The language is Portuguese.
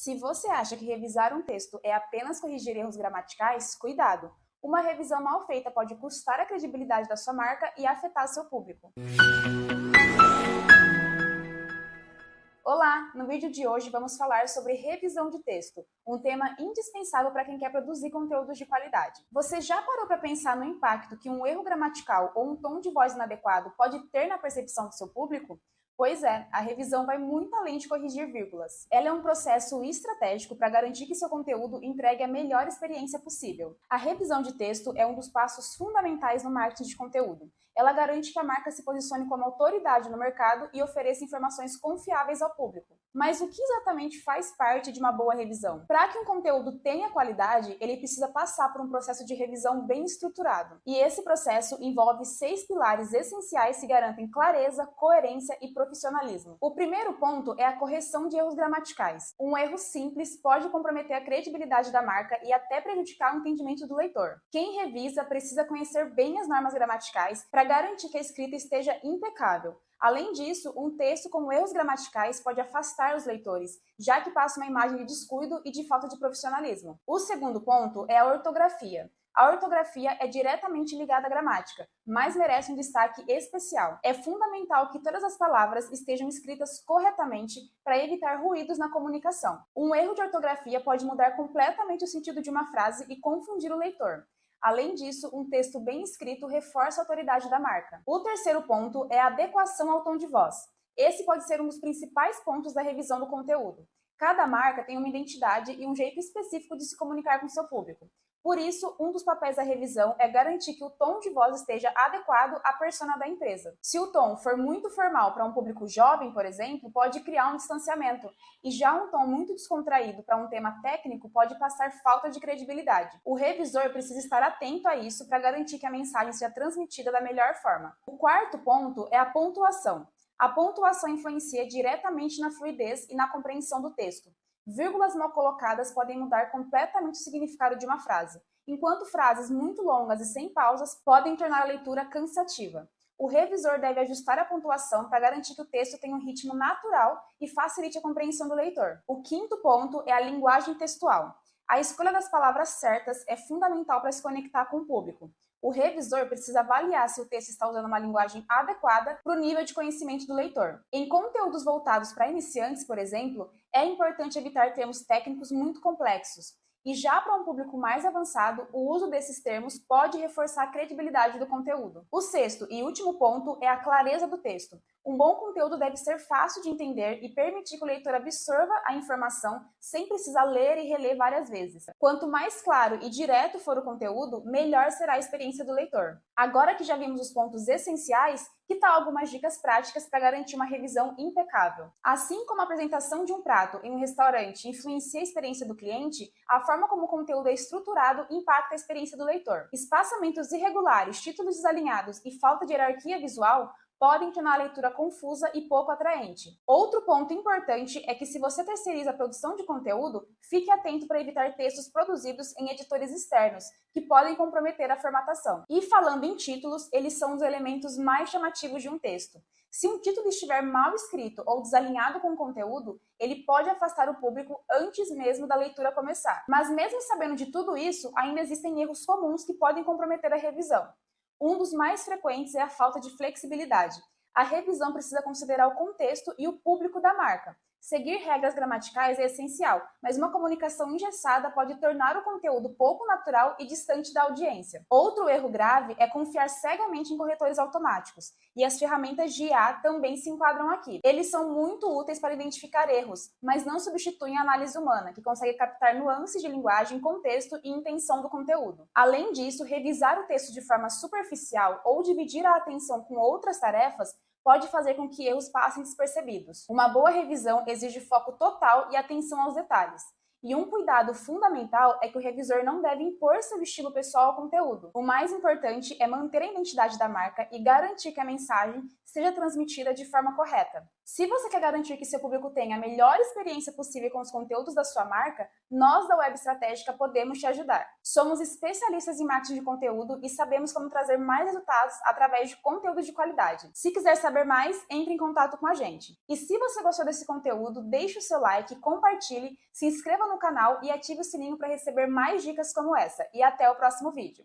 Se você acha que revisar um texto é apenas corrigir erros gramaticais, cuidado! Uma revisão mal feita pode custar a credibilidade da sua marca e afetar seu público. Olá! No vídeo de hoje vamos falar sobre revisão de texto, um tema indispensável para quem quer produzir conteúdos de qualidade. Você já parou para pensar no impacto que um erro gramatical ou um tom de voz inadequado pode ter na percepção do seu público? Pois é, a revisão vai muito além de corrigir vírgulas. Ela é um processo estratégico para garantir que seu conteúdo entregue a melhor experiência possível. A revisão de texto é um dos passos fundamentais no marketing de conteúdo. Ela garante que a marca se posicione como autoridade no mercado e ofereça informações confiáveis ao público. Mas o que exatamente faz parte de uma boa revisão? Para que um conteúdo tenha qualidade, ele precisa passar por um processo de revisão bem estruturado. E esse processo envolve 6 pilares essenciais que garantem clareza, coerência e profissionalismo. O primeiro ponto é a correção de erros gramaticais. Um erro simples pode comprometer a credibilidade da marca e até prejudicar o entendimento do leitor. Quem revisa precisa conhecer bem as normas gramaticais para garantir que a escrita esteja impecável. Além disso, um texto com erros gramaticais pode afastar os leitores, já que passa uma imagem de descuido e de falta de profissionalismo. O segundo ponto é a ortografia. A ortografia é diretamente ligada à gramática, mas merece um destaque especial. É fundamental que todas as palavras estejam escritas corretamente para evitar ruídos na comunicação. Um erro de ortografia pode mudar completamente o sentido de uma frase e confundir o leitor. Além disso, um texto bem escrito reforça a autoridade da marca. O terceiro ponto é a adequação ao tom de voz. Esse pode ser um dos principais pontos da revisão do conteúdo. Cada marca tem uma identidade e um jeito específico de se comunicar com seu público. Por isso, um dos papéis da revisão é garantir que o tom de voz esteja adequado à persona da empresa. Se o tom for muito formal para um público jovem, por exemplo, pode criar um distanciamento, e já um tom muito descontraído para um tema técnico pode passar falta de credibilidade. O revisor precisa estar atento a isso para garantir que a mensagem seja transmitida da melhor forma. O quarto ponto é a pontuação. A pontuação influencia diretamente na fluidez e na compreensão do texto. Vírgulas mal colocadas podem mudar completamente o significado de uma frase, enquanto frases muito longas e sem pausas podem tornar a leitura cansativa. O revisor deve ajustar a pontuação para garantir que o texto tenha um ritmo natural e facilite a compreensão do leitor. O quinto ponto é a linguagem textual. A escolha das palavras certas é fundamental para se conectar com o público. O revisor precisa avaliar se o texto está usando uma linguagem adequada para o nível de conhecimento do leitor. Em conteúdos voltados para iniciantes, por exemplo, é importante evitar termos técnicos muito complexos. E já para um público mais avançado, o uso desses termos pode reforçar a credibilidade do conteúdo. O sexto e último ponto é a clareza do texto. Um bom conteúdo deve ser fácil de entender e permitir que o leitor absorva a informação sem precisar ler e reler várias vezes. Quanto mais claro e direto for o conteúdo, melhor será a experiência do leitor. Agora que já vimos os pontos essenciais, que tal algumas dicas práticas para garantir uma revisão impecável? Assim como a apresentação de um prato em um restaurante influencia a experiência do cliente, a forma como o conteúdo é estruturado impacta a experiência do leitor. Espaçamentos irregulares, títulos desalinhados e falta de hierarquia visual podem tornar a leitura confusa e pouco atraente. Outro ponto importante é que se você terceiriza a produção de conteúdo, fique atento para evitar textos produzidos em editores externos, que podem comprometer a formatação. E falando em títulos, eles são os elementos mais chamativos de um texto. Se um título estiver mal escrito ou desalinhado com o conteúdo, ele pode afastar o público antes mesmo da leitura começar. Mas mesmo sabendo de tudo isso, ainda existem erros comuns que podem comprometer a revisão. Um dos mais frequentes é a falta de flexibilidade. A revisão precisa considerar o contexto e o público da marca. Seguir regras gramaticais é essencial, mas uma comunicação engessada pode tornar o conteúdo pouco natural e distante da audiência. Outro erro grave é confiar cegamente em corretores automáticos, e as ferramentas de IA também se enquadram aqui. Eles são muito úteis para identificar erros, mas não substituem a análise humana, que consegue captar nuances de linguagem, contexto e intenção do conteúdo. Além disso, revisar o texto de forma superficial ou dividir a atenção com outras tarefas pode fazer com que erros passem despercebidos. Uma boa revisão exige foco total e atenção aos detalhes. E um cuidado fundamental é que o revisor não deve impor seu estilo pessoal ao conteúdo. O mais importante é manter a identidade da marca e garantir que a mensagem seja transmitida de forma correta. Se você quer garantir que seu público tenha a melhor experiência possível com os conteúdos da sua marca, nós da Web Estratégica podemos te ajudar. Somos especialistas em marketing de conteúdo e sabemos como trazer mais resultados através de conteúdo de qualidade. Se quiser saber mais, entre em contato com a gente. E se você gostou desse conteúdo, deixe o seu like, compartilhe, se inscreva no canal e ative o sininho para receber mais dicas como essa. E até o próximo vídeo.